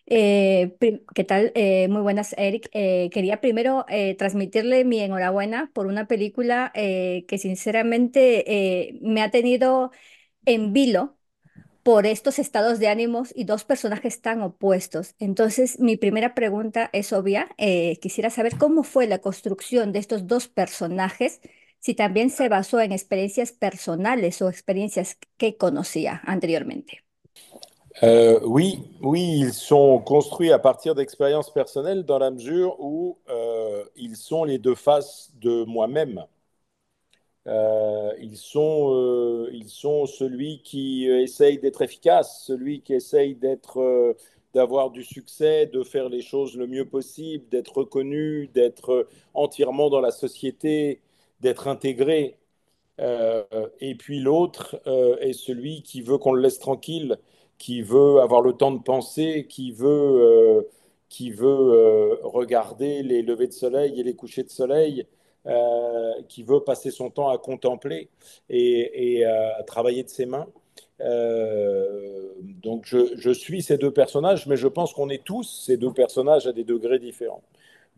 ¿Qué tal? Muy buenas, Eric. Quería primero transmitirle mi enhorabuena por una película que sinceramente me ha tenido en vilo por estos estados de ánimos y dos personajes tan opuestos. Entonces, mi primera pregunta es obvia. Quisiera saber cómo fue la construcción de estos dos personajes, si también se basó en experiencias personales o experiencias que conocía anteriormente. Oui, oui, ils sont construits à partir d'expériences personnelles dans la mesure où ils sont les deux faces de moi-même. Ils sont celui qui essaye d'être efficace, celui qui essaye d'avoir du succès, de faire les choses le mieux possible, d'être reconnu, d'être entièrement dans la société, d'être intégré. Et puis l'autre est celui qui veut qu'on le laisse tranquille, qui veut avoir le temps de penser, qui veut regarder les levées de soleil et les couchers de soleil, qui veut passer son temps à contempler et à travailler de ses mains. Donc je suis ces deux personnages, mais je pense qu'on est tous ces deux personnages à des degrés différents.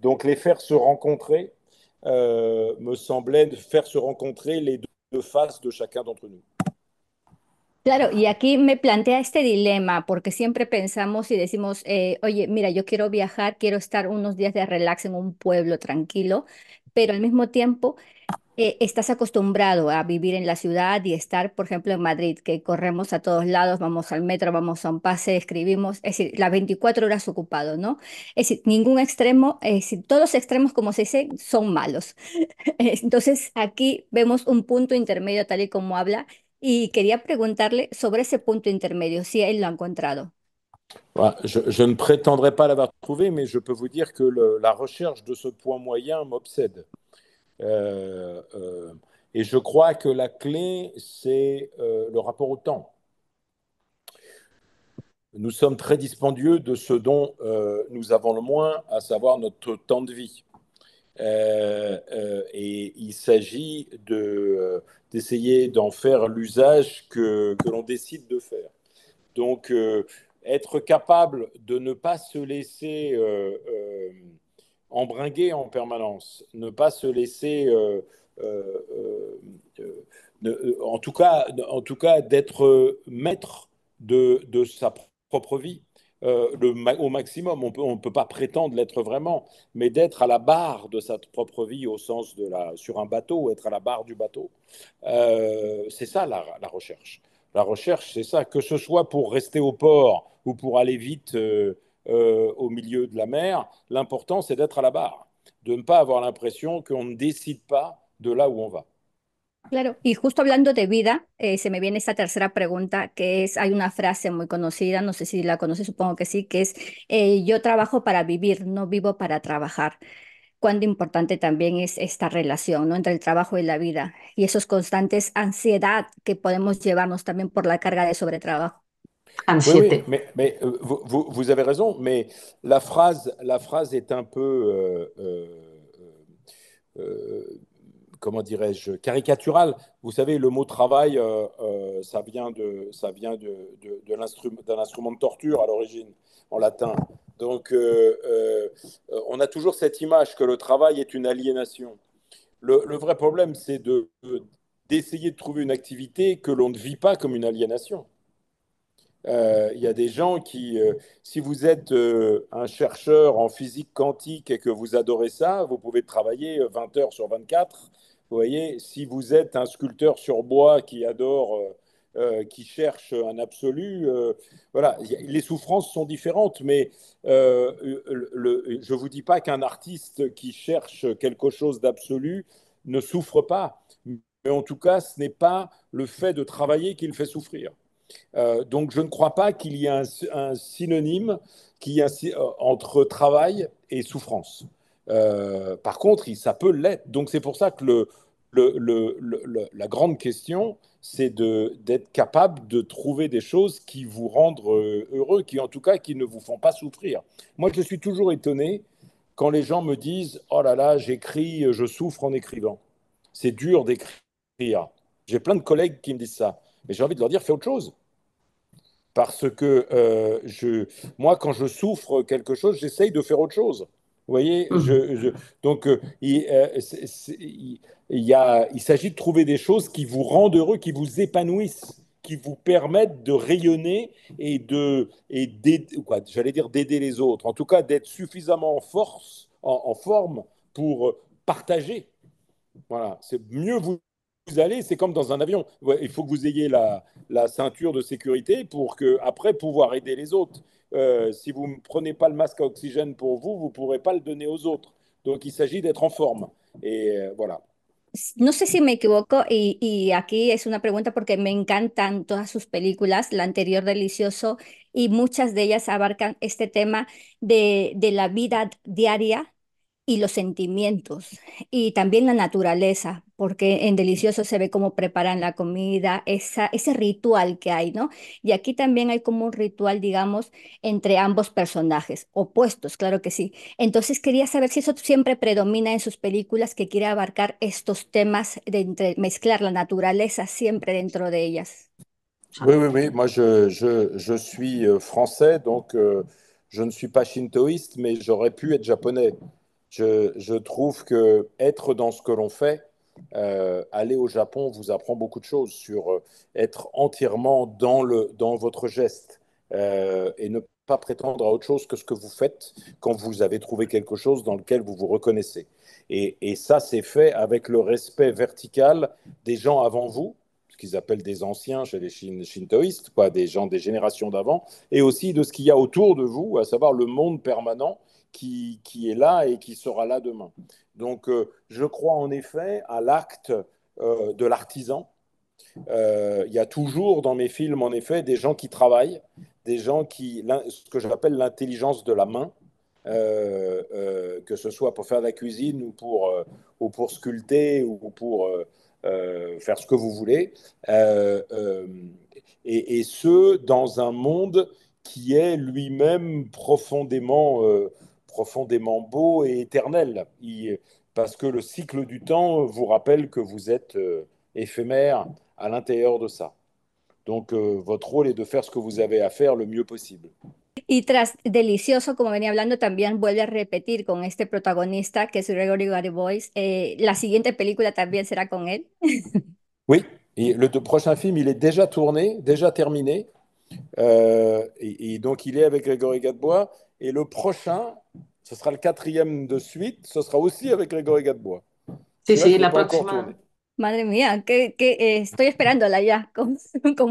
Donc les faire se rencontrer me semblait faire se rencontrer les deux faces de chacun d'entre nous. Claro, y aquí me plantea este dilema, porque siempre pensamos y decimos, oye, mira, yo quiero viajar, quiero estar unos días de relax en un pueblo tranquilo, pero al mismo tiempo estás acostumbrado a vivir en la ciudad y estar, por ejemplo, en Madrid, que corremos a todos lados, vamos al metro, vamos a un pase, escribimos, es decir, las 24 horas ocupado, ¿no? Es decir, ningún extremo, es decir, todos los extremos, como se dice, son malos. Entonces, aquí vemos un punto intermedio tal y como habla y quería preguntarle sobre ese punto intermedio, si él lo ha encontrado. Voilà, je ne prétendrai pas l'avoir trouvé, mais je peux vous dire que la recherche de ce point moyen m'obsède. Euh, euh, et je crois que la clé, c'est le rapport au temps. Nous sommes très dispendieux de ce dont nous avons le moins, à savoir notre temps de vie. Et il s'agit d'essayer d'en faire l'usage que l'on décide de faire. Donc, être capable de ne pas se laisser embringuer en permanence, ne pas se laisser, euh, euh, en tout cas d'être maître de sa propre vie. Au maximum, on peut pas prétendre l'être vraiment, mais d'être à la barre de sa propre vie au sens de sur un bateau, être à la barre du bateau, c'est ça la recherche. La recherche, c'est ça, que ce soit pour rester au port ou pour aller vite au milieu de la mer, l'important, c'est d'être à la barre, de ne pas avoir l'impression qu'on ne décide pas de là où on va. Claro, y justo hablando de vida, se me viene esta tercera pregunta, que es, hay una frase muy conocida, no sé si la conoces, supongo que sí, que es, yo trabajo para vivir, no vivo para trabajar. Cuán importante también es esta relación, ¿no? Entre el trabajo y la vida y esos constantes ansiedad que podemos llevarnos también por la carga de sobretrabajo. Oui, oui, Ansiete. mais vous avez raison, mais la phrase est un peu, euh, comment dirais-je, caricaturale. Vous savez, le mot travail, ça vient d'un instrument de torture à l'origine, en latin. Donc, on a toujours cette image que le travail est une aliénation. Le vrai problème, c'est d'essayer de trouver une activité que l'on ne vit pas comme une aliénation. Il y a des gens qui, si vous êtes un chercheur en physique quantique et que vous adorez ça, vous pouvez travailler 20 heures sur 24. Vous voyez, si vous êtes un sculpteur sur bois qui adore, qui cherche un absolu, voilà, les souffrances sont différentes, mais je ne vous dis pas qu'un artiste qui cherche quelque chose d'absolu ne souffre pas. Mais en tout cas, ce n'est pas le fait de travailler qui le fait souffrir. Donc, je ne crois pas qu'il y ait un synonyme entre travail et souffrance. Par contre, ça peut l'être. Donc, c'est pour ça que la grande question, c'est d'être capable de trouver des choses qui vous rendent heureux, qui en tout cas, qui ne vous font pas souffrir. Moi, je suis toujours étonné quand les gens me disent, oh là là, j'écris, je souffre en écrivant. C'est dur d'écrire. J'ai plein de collègues qui me disent ça. Mais j'ai envie de leur dire, fais autre chose. parce que moi, quand je souffre quelque chose, j'essaye de faire autre chose. Vous voyez, Mm. donc il s'agit de trouver des choses qui vous rendent heureux, qui vous épanouissent, qui vous permettent de rayonner quoi, j'allais dire d'aider les autres. En tout cas, d'être suffisamment en force, en forme pour partager. Voilà, c'est mieux vous allez, c'est comme dans un avion. Ouais, il faut que vous ayez la ceinture de sécurité pour que après pouvoir aider les autres. Si vous ne prenez pas le masque à oxygène pour vous, vous ne pourrez pas le donner aux autres. Donc il s'agit d'être en forme. Et voilà. No sé si me equivoco y aquí es una pregunta porque me encantan todas sus películas, la anterior Delicioso, y muchas de ellas abarcan este tema de la vida diaria y los sentimientos y también la naturaleza, porque en Delicioso se ve cómo preparan la comida, ese ritual que hay, ¿no? Y aquí también hay como un ritual, digamos, entre ambos personajes, opuestos, claro que sí. Entonces quería saber si eso siempre predomina en sus películas, que quiere abarcar estos temas de mezclar la naturaleza siempre dentro de ellas. Ah, Oui, oui, oui. Moi, je suis français, donc je ne suis pas shintoïste, mais j'aurais pu être japonais. Je trouve que être dans ce que l'on fait, aller au Japon vous apprend beaucoup de choses sur être entièrement dans votre geste et ne pas prétendre à autre chose que ce que vous faites quand vous avez trouvé quelque chose dans lequel vous vous reconnaissez. Et ça, c'est fait avec le respect vertical des gens avant vous, ce qu'ils appellent des anciens chez les shintoïstes, quoi, des gens des générations d'avant, et aussi de ce qu'il y a autour de vous, à savoir le monde permanent qui est là et qui sera là demain. Donc, je crois en effet à l'acte de l'artisan. Il y a toujours dans mes films, en effet, des gens qui travaillent, des gens ce que j'appelle l'intelligence de la main, que ce soit pour faire de la cuisine ou pour sculpter ou pour faire ce que vous voulez, euh, euh, et ce, dans un monde qui est lui-même profondément beau et éternel. Parce que le cycle du temps vous rappelle que vous êtes éphémère à l'intérieur de ça. Donc, votre rôle est de faire ce que vous avez à faire le mieux possible. Y tras Delicioso, como venía hablando, también vuelve a repetir con este protagonista que es Gregory Boys. La siguiente película también será con él. Oui, et le prochain film, il est déjà tourné, déjà terminé. Et donc, il est avec Grégory Gadebois. Et le prochain, ce sera le quatrième de suite, ce sera aussi avec Grégory Gadebois. sí, Celui-là, je sí, ne l'ai la pas encore tourné. próxima. Madre mía, estoy esperándola ya con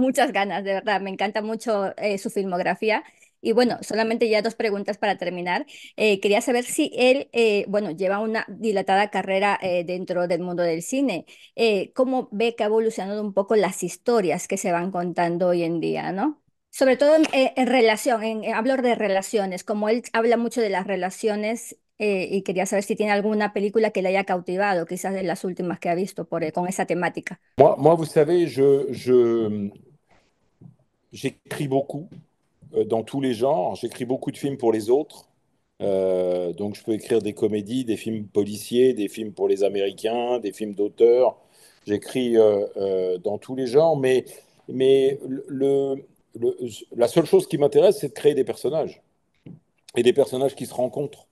muchas ganas, de verdad. Me encanta mucho su filmografía. Y bueno, solamente ya dos preguntas para terminar. Quería saber si él, bueno, lleva una dilatada carrera dentro del mundo del cine. ¿Cómo ve que ha evolucionado un poco las historias que se van contando hoy en día, ¿no? Sobre todo en relación, en hablar de relaciones, como él habla mucho de las relaciones y quería saber si tiene alguna película que le haya cautivado, quizás de las últimas que ha visto con esa temática. Moi, vous savez, j'écris beaucoup dans tous les genres. J'écris beaucoup de films pour les autres. Donc, je peux écrire des comédies, des films policiers, des films pour les Américains, des films d'auteurs. J'écris dans tous les genres, mais la seule chose qui m'intéresse, c'est de créer des personnages et des personnages qui se rencontrent.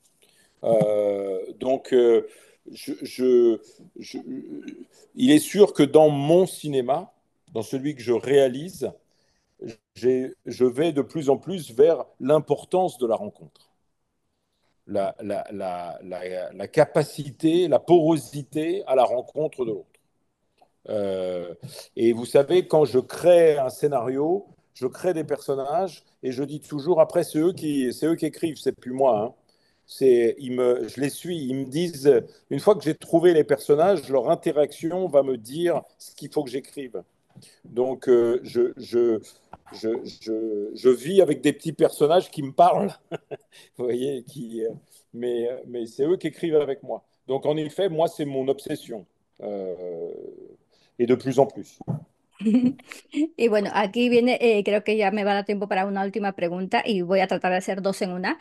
Donc, je- je- il est sûr que dans mon cinéma, dans celui que je réalise, je vais de plus en plus vers l'importance de la rencontre, la capacité, la porosité à la rencontre de l'autre. Euh, et vous savez, quand je crée un scénario, je crée des personnages et je dis toujours, après, c'est eux qui écrivent, c'est plus moi. Hein. Je les suis, ils me disent, une fois que j'ai trouvé les personnages, leur interaction va me dire ce qu'il faut que j'écrive. Donc, je vis avec des petits personnages qui me parlent, vous voyez, mais c'est eux qui écrivent avec moi. Donc, en effet, moi, c'est mon obsession. Euh, et de plus en plus. Y bueno, aquí viene, creo que ya me va a dar tiempo para una última pregunta y voy a tratar de hacer dos en una.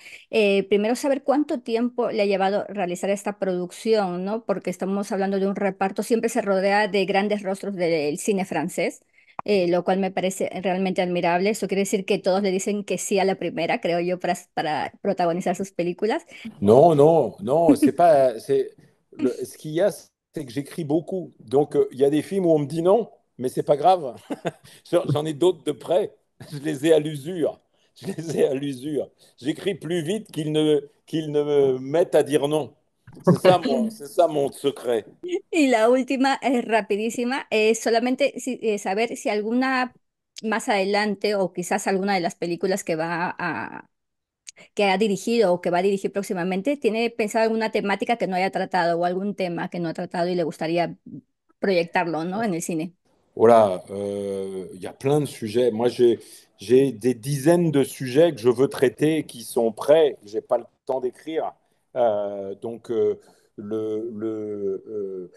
Primero, saber cuánto tiempo le ha llevado realizar esta producción, ¿no? Porque estamos hablando de un reparto, siempre se rodea de grandes rostros del cine francés. lo cual me parece realmente admirable. Eso quiere decir que todos le dicen que sí a la primera, creo yo, para protagonizar sus películas. Non, non, non, c'est pas. Ce qu'il y a, c'est que j'écris beaucoup. Donc, il y a des films où on me dit non, mais c'est pas grave. J'en ai d'autres de près. Je les ai à l'usure. Je les ai à l'usure. J'écris plus vite qu'ils ne me mettent à dire non. C'est ça mon secret. Y la última es rapidísima, es solamente saber si alguna más adelante o quizás alguna de las películas que ha dirigido o que va a dirigir próximamente, ¿tiene pensado alguna temática que no haya tratado o algún tema que no ha tratado y le gustaría proyectarlo, ¿no? En el cine? Voilà, il y a plein de sujets. J'ai des dizaines de sujets que je veux traiter qui sont prêts. J'ai pas le temps d'écrire. Donc, le, le,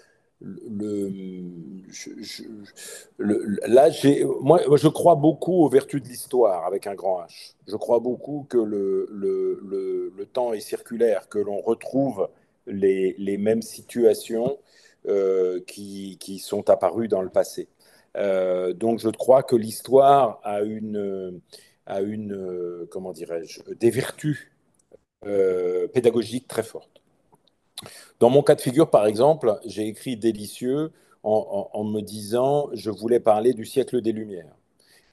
je- là, je crois beaucoup aux vertus de l'histoire avec un grand H. Je crois beaucoup que le temps est circulaire, que l'on retrouve les mêmes situations qui sont apparues dans le passé. Donc je crois que l'histoire a comment dirais-je, des vertus pédagogiques très fortes. Dans mon cas de figure, par exemple, j'ai écrit Délicieux en me disant je voulais parler du siècle des Lumières.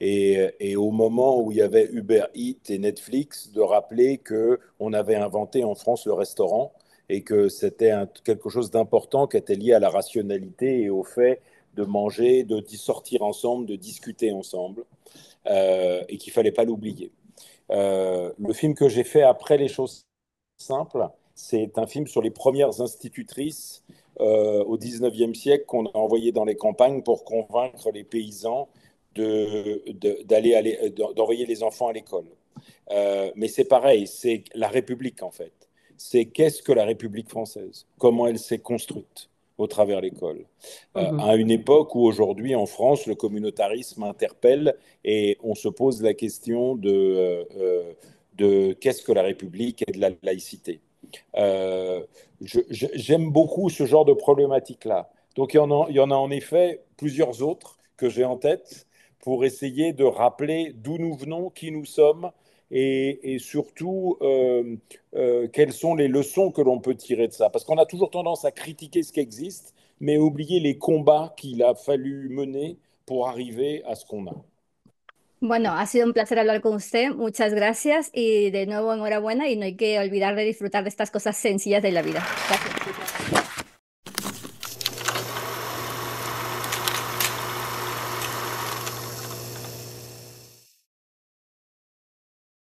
Et au moment où il y avait Uber Eats et Netflix, de rappeler que on avait inventé en France le restaurant et que c'était quelque chose d'important qui était lié à la rationalité et au fait de manger, de sortir ensemble, de discuter ensemble, et qu'il fallait pas l'oublier. Le film que j'ai fait après Les choses simples, c'est un film sur les premières institutrices au 19e siècle qu'on a envoyé dans les campagnes pour convaincre les paysans d'envoyer les enfants à l'école. Mais c'est pareil, c'est la République en fait. C'est qu'est-ce que la République française? Comment elle s'est construite au travers l'école? Ujú. À une époque où aujourd'hui en France, le communautarisme interpelle et on se pose la question de qu'est-ce que la République et de la laïcité. Euh, J'aime beaucoup ce genre de problématique-là. Donc il y en a en effet plusieurs autres que j'ai en tête pour essayer de rappeler d'où nous venons, qui nous sommes et surtout quelles sont les leçons que l'on peut tirer de ça. Parce qu'on a toujours tendance à critiquer ce qui existe, mais oublier les combats qu'il a fallu mener pour arriver à ce qu'on a. Bueno, ha sido un placer hablar con usted. Muchas gracias y de nuevo enhorabuena y no hay que olvidar de disfrutar de estas cosas sencillas de la vida. Gracias.